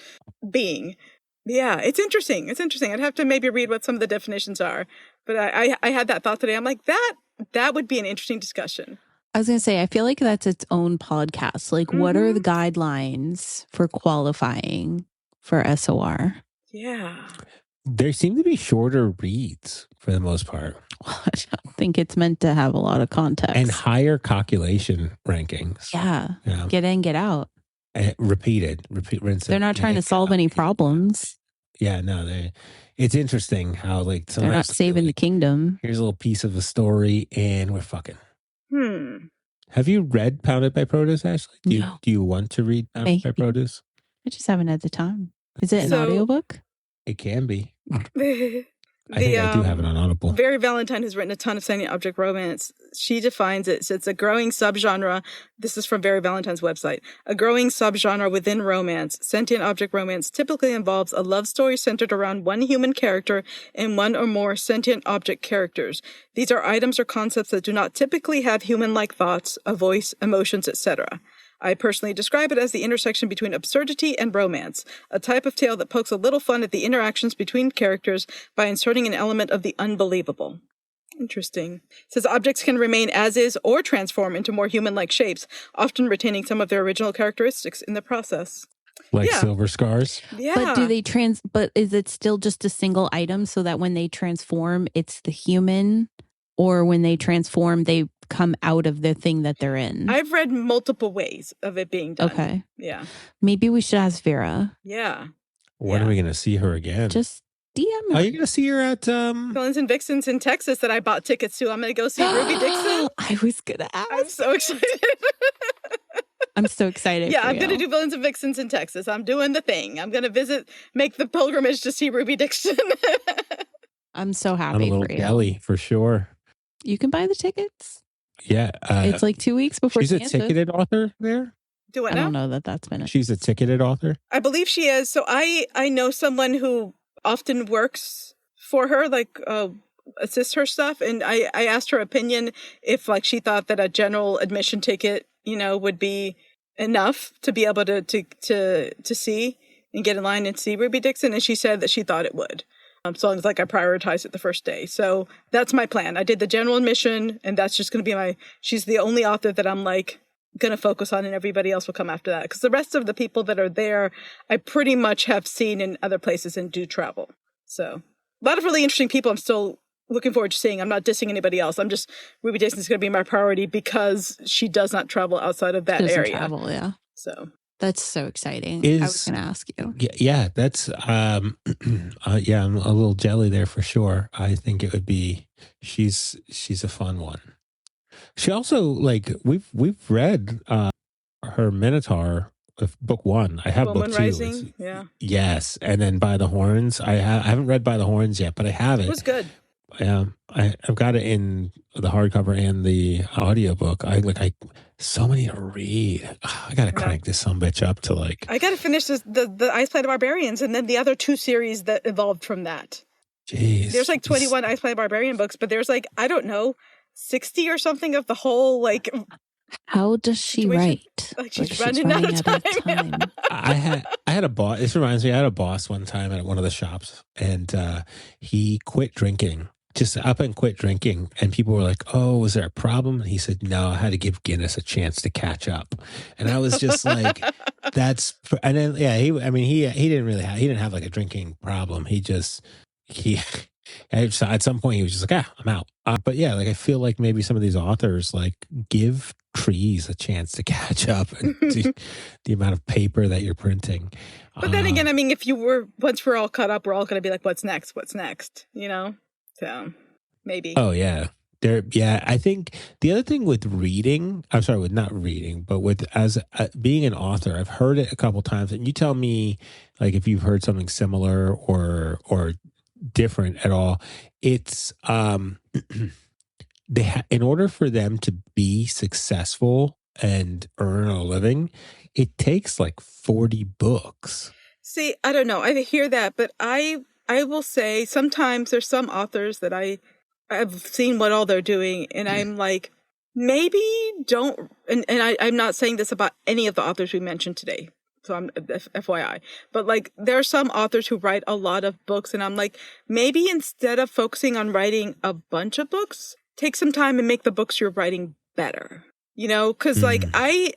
being. Yeah, it's interesting. It's interesting. I'd have to maybe read what some of the definitions are. But I had that thought today. I'm like, that would be an interesting discussion. I was going to say, I feel like that's its own podcast. Like, what are the guidelines for qualifying for SOR? Yeah. There seem to be shorter reads for the most part. I don't think it's meant to have a lot of context. And higher calculation rankings. Yeah. Get in, get out. Repeated, rinse. They're not trying to solve any problems. it's interesting how like they're not saving the kingdom. Here's a little piece of a story, and we're fucking. Have you read Pounded by Produce, Ashley? Do you want to read Pounded by Produce? I just haven't had the time. Is it an audiobook? It can be. I think I do have it on Audible. Very Valentine has written a ton of sentient object romance. She defines it. So it's a growing subgenre. This is from Very Valentine's website. A growing subgenre within romance. Sentient object romance typically involves a love story centered around one human character and one or more sentient object characters. These are items or concepts that do not typically have human-like thoughts, a voice, emotions, etc. I personally describe it as the intersection between absurdity and romance, a type of tale that pokes a little fun at the interactions between characters by inserting an element of the unbelievable. Interesting. It says objects can remain as is or transform into more human-like shapes, often retaining some of their original characteristics in the process. Like silver scars? Yeah. But but is it still just a single item so that when they transform, it's the human? Or when they transform, they come out of the thing that they're in? I've read multiple ways of it being done. Okay. Yeah. Maybe we should ask Vera. Yeah. When are we going to see her again? Just DM her. Are you going to see her at... Villains and Vixens in Texas that I bought tickets to. I'm going to go see Ruby Dixon. I was going to ask. I'm so excited. I'm so excited. Yeah, I'm going to do Villains and Vixens in Texas. I'm doing the thing. I'm going to make the pilgrimage to see Ruby Dixon. I'm so happy I'm a little for you. jelly, for sure. You can buy the tickets. Yeah. It's like 2 weeks before she's Kansas. a ticketed author there? Do what I now? don't know that's been She's a ticketed author? I believe she is. So I know someone who often works for her, like assists her stuff. And I asked her opinion if like she thought that a general admission ticket, would be enough to be able to see and get in line and see Ruby Dixon. And she said that she thought it would. So long as like I prioritize it the first day. So that's my plan. I did the general admission, and that's just going to be she's the only author that I'm like going to focus on, and everybody else will come after that. Because the rest of the people that are there, I pretty much have seen in other places and do travel. So a lot of really interesting people I'm still looking forward to seeing. I'm not dissing anybody else. I'm just, Ruby Dixon is going to be my priority because she does not travel outside of that area. Travel, yeah. So. That's so exciting. I was going to ask you. Yeah, that's, I'm a little jelly there for sure. I think it would be, she's a fun one. She also, like, we've read her Minotaur, book 1. I have Woman book 2. Rising, yeah. Yes, and then By the Horns. I haven't read By the Horns yet, but I have it. It was good. Yeah, I've got it in the hardcover and the audiobook. So many to read. I gotta crank this sumbitch up to like. I gotta finish the Ice Planet Barbarians and then the other 2 series that evolved from that. Jeez, there's like 21 Ice Planet Barbarian books, but there's like 60 or something of the whole like. How does she write? Like she's running out of time. I had a boss. This reminds me. I had a boss one time at one of the shops, and he quit drinking. Just up and quit drinking, and people were like, "Oh, was there a problem?" And he said, "No, I had to give Guinness a chance to catch up." And I was just like, "That's." And then, yeah, he didn't have like a drinking problem. At some point he was just like, I'm out. But yeah, like I feel like maybe some of these authors like give trees a chance to catch up and the amount of paper that you're printing. But then again, I mean, once we're all caught up, we're all going to be like, what's next? What's next? So maybe. Oh yeah. I think the other thing with reading, with not reading, but with being an author, I've heard it a couple times, and you tell me like if you've heard something similar or different at all. It's in order for them to be successful and earn a living, it takes like 40 books. See, I don't know. I hear that, but I will say sometimes there's some authors that I've seen what all they're doing, and I'm like, maybe don't. And I'm not saying this about any of the authors we mentioned today. So I'm FYI, but like there are some authors who write a lot of books, and I'm like, maybe instead of focusing on writing a bunch of books, take some time and make the books you're writing better. Because like I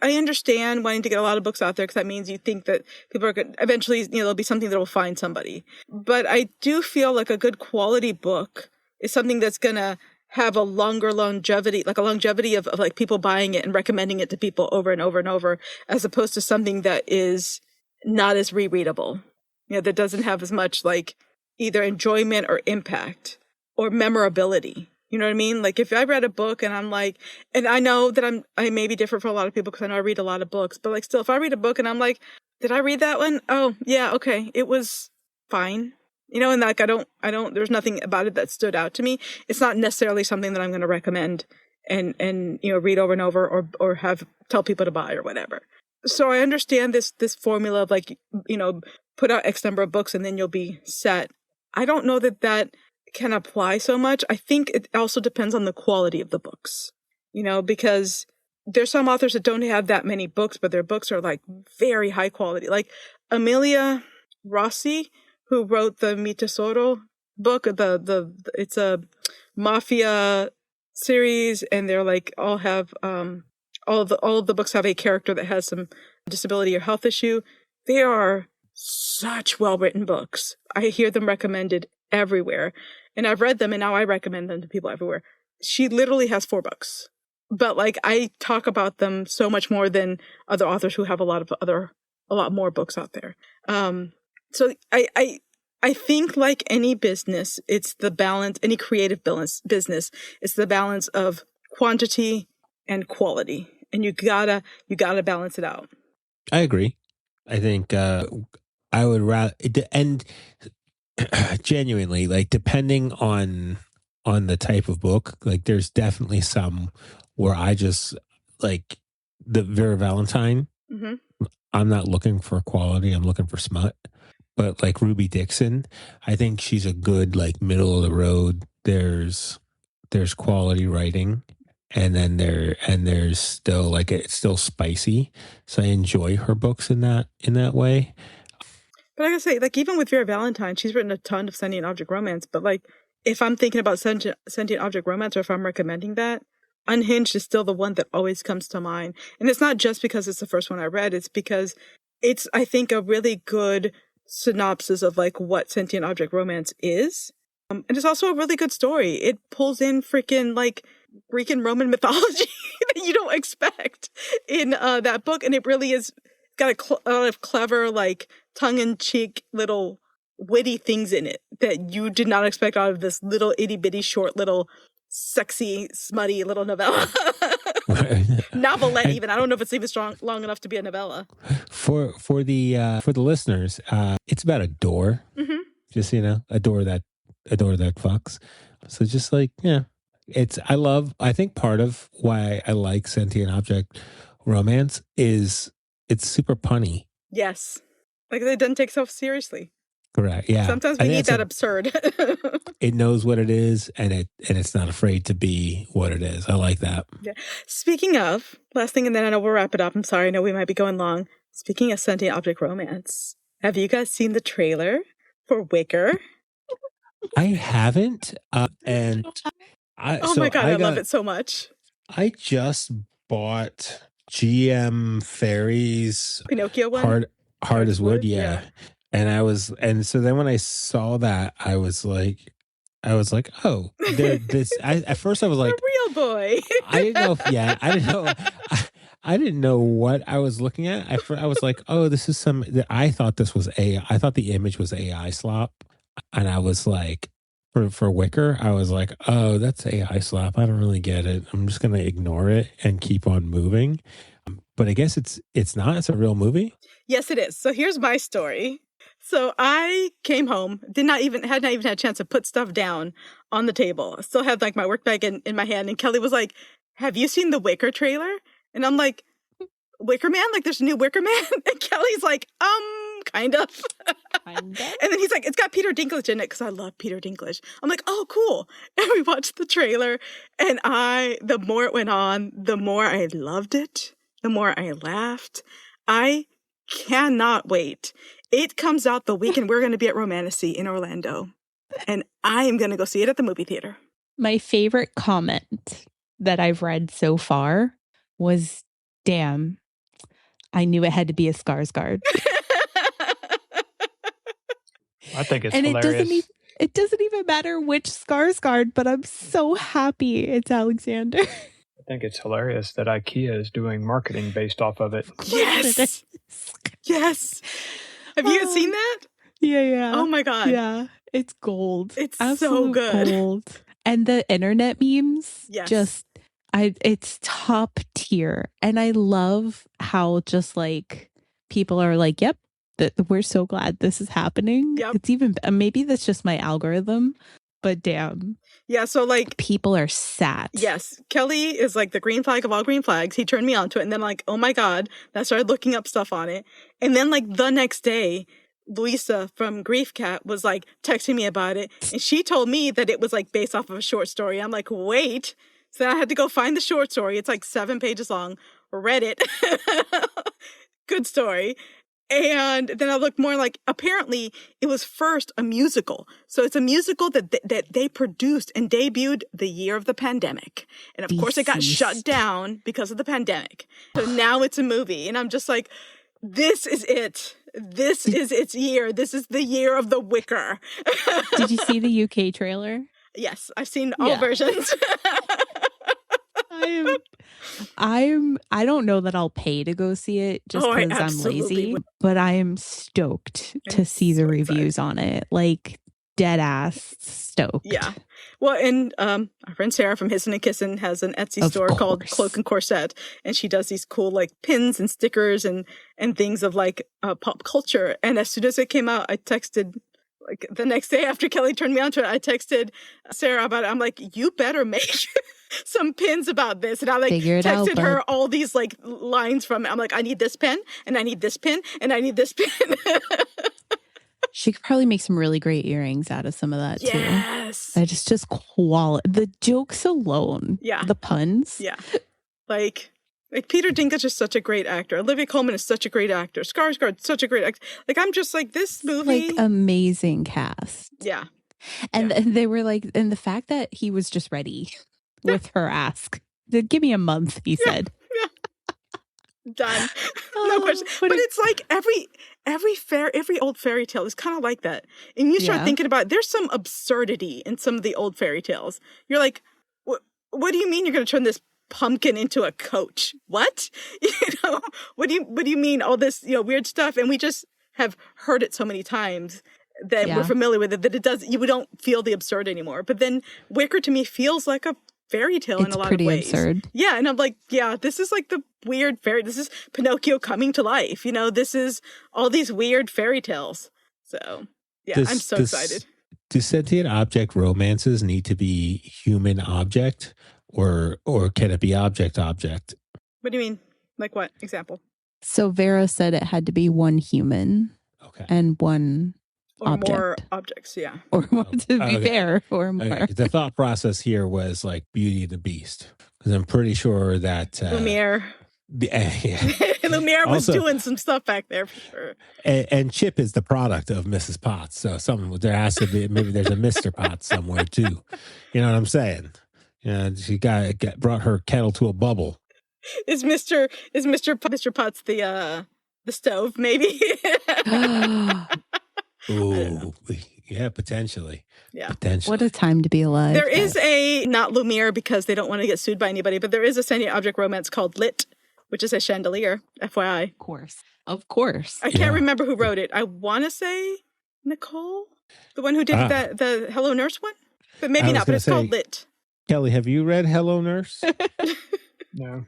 understand wanting to get a lot of books out there because that means you think that people are going to eventually, there'll be something that will find somebody. But I do feel like a good quality book is something that's going to have a longer longevity, like a longevity of like people buying it and recommending it to people over and over and over, as opposed to something that is not as rereadable. That doesn't have as much like either enjoyment or impact or memorability. You know what I mean? Like if I read a book and I'm like, and I know that I may be different for a lot of people because I know I read a lot of books, but like still, if I read a book and I'm like, did I read that one? Oh yeah, okay, it was fine. And like I don't. There's nothing about it that stood out to me. It's not necessarily something that I'm going to recommend and read over and over or have tell people to buy or whatever. So I understand this formula of like put out X number of books and then you'll be set. I don't know that can apply so much. I think it also depends on the quality of the books, because there's some authors that don't have that many books, but their books are like very high quality. Like Amelia Rossi, who wrote the Mi Tesoro book, it's a mafia series, and they're like all have all of the books have a character that has some disability or health issue. They are such well-written books. I hear them recommended everywhere. And I've read them and now I recommend them to people everywhere. She literally has 4 books. But like I talk about them so much more than other authors who have a lot more books out there. So I think like any business, it's the balance, any creative business, it's the balance of quantity and quality. And you gotta balance it out. I agree. I think I would rather, and genuinely, like depending on the type of book, like there's definitely some where I just like the Vera Valentine. Mm-hmm. I'm not looking for quality. I'm looking for smut. But like Ruby Dixon, I think she's a good like middle of the road. There's quality writing, and then there's still like it's still spicy. So I enjoy her books in that way. But I gotta say, like even with Vera Valentine, she's written a ton of sentient object romance. But like if I'm thinking about sentient object romance, or if I'm recommending that, Unhinged is still the one that always comes to mind. And it's not just because it's the first one I read. It's because it's, I think, a really good synopsis of like what sentient object romance is. And it's also a really good story. It pulls in freaking like Greek and Roman mythology that you don't expect in that book. And it really is got a lot of clever, like tongue-in-cheek little witty things in it that you did not expect out of this little itty-bitty short little sexy, smutty little novella. Novelette even. I don't know if it's even long enough to be a novella. For the listeners, it's about a door. Mm-hmm. Just a door that fucks. So just like I think part of why I like sentient object romance is it's super punny. Yes. Like it doesn't take itself seriously. Correct. Yeah. Sometimes we need that absurd. It knows what it is, and it's not afraid to be what it is. I like that. Yeah. Speaking of, last thing, and then I know we'll wrap it up. I'm sorry, I know we might be going long. Speaking of sentient object romance, have you guys seen the trailer for Wicker? I haven't, and I love it so much. I just bought GM Fairies Pinocchio one. Hard as wood, yeah. And so then when I saw that, I was like, oh, at first I was like, a real boy. I didn't know I didn't know what I was looking at. I was like, oh, this is I thought this was I thought the image was AI slop. And I was like, for Wicker, I was like, oh, that's AI slop. I don't really get it. I'm just going to ignore it and keep on moving. But I guess it's not. It's a real movie. Yes, it is. So here's my story. So I came home, had not even had a chance to put stuff down on the table. I still had like my work bag in my hand. And Kelly was like, have you seen the Wicker trailer? And I'm like, Wicker Man? Like there's a new Wicker Man? And Kelly's like, kind of. And then he's like, it's got Peter Dinklage in it because I love Peter Dinklage. I'm like, oh, cool. And we watched the trailer. And the more it went on, the more I loved it, the more I laughed. I cannot wait. It comes out the weekend we're going to be at Romantasy in Orlando. And I am going to go see it at the movie theater. My favorite comment that I've read so far was, damn, I knew it had to be a Skarsgård. I think it's and hilarious. It doesn't even matter which Skarsgård, but I'm so happy it's Alexander. I think it's hilarious that IKEA is doing marketing based off of it. Yes. Yes. Have you seen that? Yeah. Oh my God. Yeah. It's gold. It's absolute so good. Gold. And the internet memes, yes. it's top tier. And I love how just like people are like, yep, we're so glad this is happening. Yep. It's even, maybe that's just my algorithm, but damn. Yeah, so like people are sat. Yes. Kelly is like the green flag of all green flags. He turned me on to it. And then like, oh my God, I started looking up stuff on it. And then like the next day, Louisa from Grief Cat was like texting me about it. And she told me that it was like based off of a short story. I'm like, wait. So then I had to go find the short story. It's like 7 pages long. Read it. Good story. And then I looked more like, apparently it was first a musical. So it's a musical that they produced and debuted the year of the pandemic. And of course it got shut down because of the pandemic. So now it's a movie. And I'm just like, this is it. This is its year. This is the year of the Wicker. Did you see the UK trailer? Yes, I've seen all versions. I don't know that I'll pay to go see it just because I'm lazy, but I am stoked to see the reviews on it. Like dead ass stoked. Yeah. Well, and our friend Sarah from Hissin' and Kissin' has an Etsy store called Cloak and Corset, and she does these cool like pins and stickers and things of like pop culture. And as soon as it came out, I texted. Like the next day after Kelly turned me on to it, I texted Sarah about it. I'm like, you better make some pins about this. And I like texted her all these like lines from it. I'm like, I need this pen and I need this pin and I need this pin. She could probably make some really great earrings out of some of that too. Yes. It's just quality. The jokes alone. Yeah. The puns. Yeah. Like Peter Dinklage is such a great actor. Olivia Colman is such a great actor. Skarsgård, such a great actor. Like, I'm just like, this movie. Like, amazing cast. Yeah. And they were like, and the fact that he was just ready with her ask. Give me a month, he said. Yeah. Done. No question. But it's like every old fairy tale is kind of like that. And you start thinking about, there's some absurdity in some of the old fairy tales. You're like, what do you mean you're going to turn this pumpkin into a coach? What? What do you mean all this weird stuff? And we just have heard it so many times that we're familiar with it that you don't feel the absurd anymore. But then Wicker to me feels like a fairy tale in a lot of ways. It's pretty absurd. Yeah, and I'm like, this is like the weird fairy. This is Pinocchio coming to life. This is all these weird fairy tales. So I'm so excited. Do sentient object romances need to be human object? Or can it be object? What do you mean? Like what? Example? So Vera said it had to be one human. Okay. And one object. More objects, yeah. Or to be fair, or more. Okay. The thought process here was like Beauty and the Beast. Because I'm pretty sure that... Lumiere. Lumiere was doing some stuff back there for sure. And Chip is the product of Mrs. Potts. So there has to be, maybe there's a Mr. Potts somewhere too. You know what I'm saying? She brought her kettle to a bubble. Is Mr. Potts the stove? Maybe. Ooh, yeah, potentially. Yeah, potentially. What a time to be alive. There is a not Lumiere because they don't want to get sued by anybody, but there is a sentient object romance called Lit, which is a chandelier. FYI. Of course. I can't remember who wrote it. I want to say Nicole, the one who did the Hello Nurse one, but maybe not. But it's called Lit. Kelly, have you read Hello Nurse? No.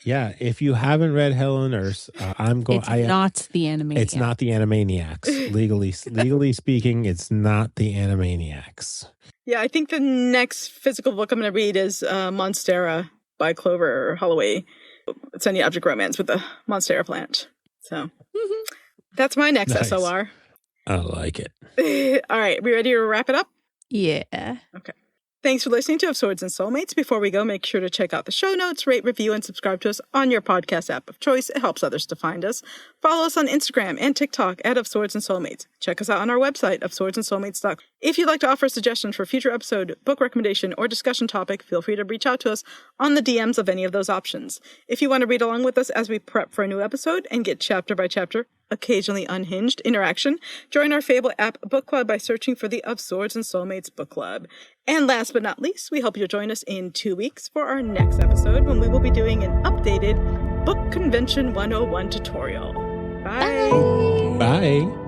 Yeah, if you haven't read Hello Nurse, I'm going. It's not the Animaniacs. It's not the Animaniacs. Legally speaking, it's not the Animaniacs. Yeah, I think the next physical book I'm going to read is Monstera by Clover Holloway. It's any object romance with the Monstera plant. So that's my next SOR. I like it. All right, we ready to wrap it up? Yeah. Okay. Thanks for listening to Of Swords and Soulmates. Before we go, make sure to check out the show notes, rate, review, and subscribe to us on your podcast app of choice. It helps others to find us. Follow us on Instagram and TikTok at Of Swords and Soulmates. Check us out on our website, ofswordsandsoulmates.com. If you'd like to offer suggestions for a future episode, book recommendation, or discussion topic, feel free to reach out to us on the DMs of any of those options. If you want to read along with us as we prep for a new episode and get chapter by chapter, occasionally unhinged interaction, join our Fable app book club by searching for the Of Swords and Soulmates book club. And last but not least, we hope you'll join us in 2 weeks for our next episode when we will be doing an updated Book Convention 101 tutorial. Bye. Bye.